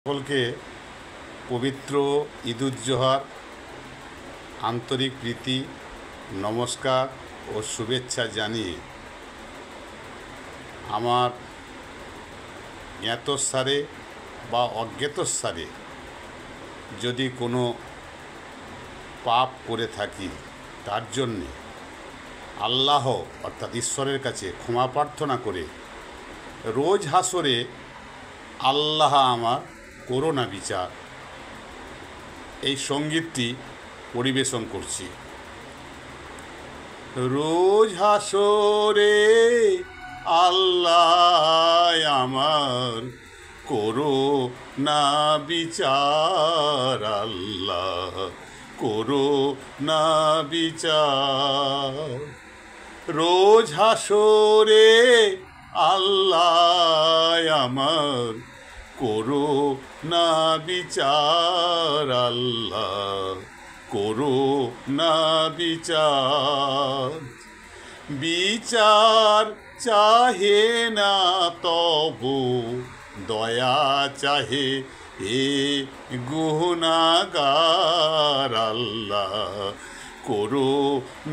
সকলকে পবিত্র ঈদুজ্জোহার, আন্তরিক প্রীতি, নমস্কার ও শুভেচ্ছা জানিয়ে আমার জ্ঞাতসারে বা অজ্ঞাতসারে যদি কোনো পাপ করে থাকি তার জন্যে আল্লাহ অর্থাৎ ঈশ্বরের কাছে ক্ষমা প্রার্থনা করে রোজ হাসরে আল্লাহ আমার করো না বিচার, এই সঙ্গীতটি পরিবেশন করছি। রোজ হাসরে আল্লাহ আমার করো না বিচার, আল্লাহ করো না বিচার। রোজ হাসরে আল্লাহ আমার করো না বিচার, আল্লাহ করো না বিচার। বিচার চাহে না তবু দয়া চাহে এ গুনাহগার, আল্লাহ করো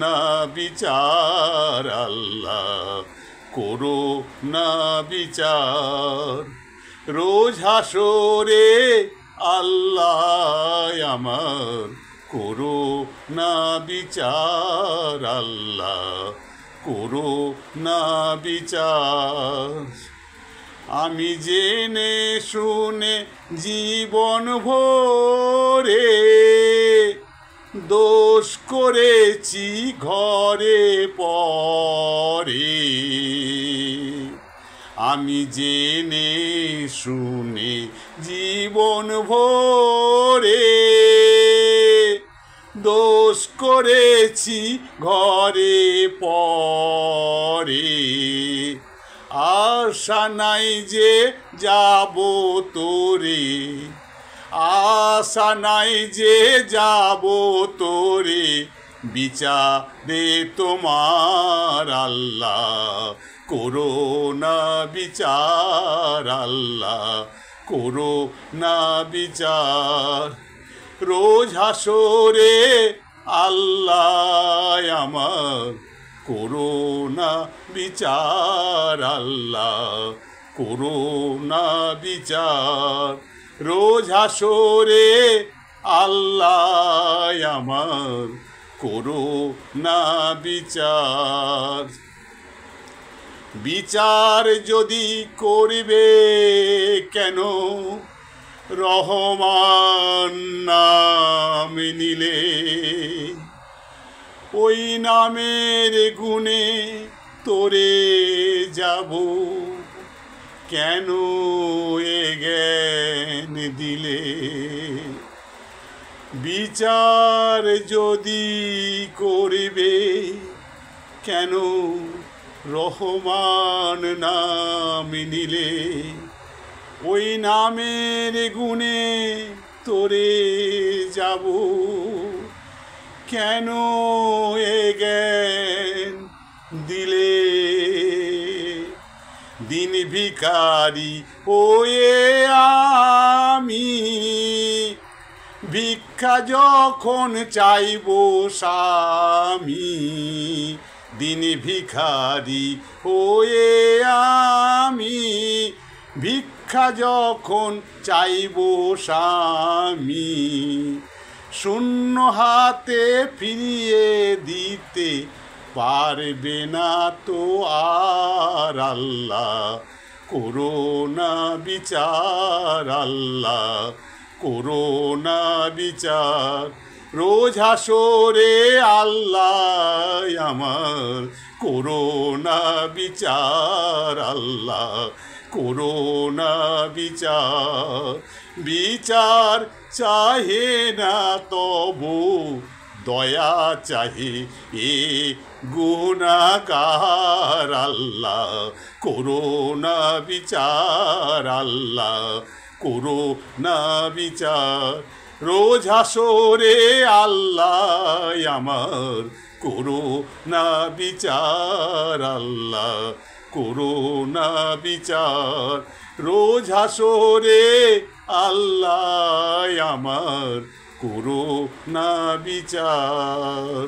না বিচার, আল্লাহ করো না বিচার। রোজ হাসরে আল্লাহ আমার করো না বিচার, আল্লাহ করো না বিচার। আমি জেনে শুনে জীবন ভরে দোষ করেছি ঘরে পরে, আমি জেনে শুনে জীবন ভরে দোষ করেছি ঘরে পরে। আশা নাই যে যাব তোরে, আশা নাই যে যাব তোরে বিচারে তোমার, আল্লাহ করো না বিচার, আল্লাহ করো না বিচার। রোজ হাসরে আল্লাহ আমার করো না বিচার, আল্লাহ করো না বিচার। রোজ হাসরে আল্লাহ আমার করো না বিচার। বিচার যদি করবে কেন রহমান নাম নিলে, ওই নামের গুণে তোরে যাব কেন এ জ্ঞান দিলে। বিচার যদি করবে কেন রহমান নাম নিলে, ওই নামের গুণে তোরে যাব কেন এ জ্ঞান দিলে। দিন ভিখারি ওয়ে আমি ভিক্ষা যখন চাইব স্বামী, দিন ভিখারি ওয়ে আমি ভিক্ষা যখন চাইব স্বামী, শূন্য হাতে ফিরিয়ে দিতে পারবে না তো আর, আল্লাহ করো না বিচার, আল্লাহ করো না বিচার। রোজ হাসরে আল্লাহ আমার করো না বিচার, আল্লাহ করো না বিচার। বিচার চাহে না তবু দয়া চাহে এ গুনাহগার, আল্লাহ করো না বিচার, আল্লাহ করো না বিচার। রোজ হাসরে আল্লাহ আমার করো না বিচার, আল্লাহ করো না বিচার। রোজ হাসরে আল্লাহ আমার করো না বিচার।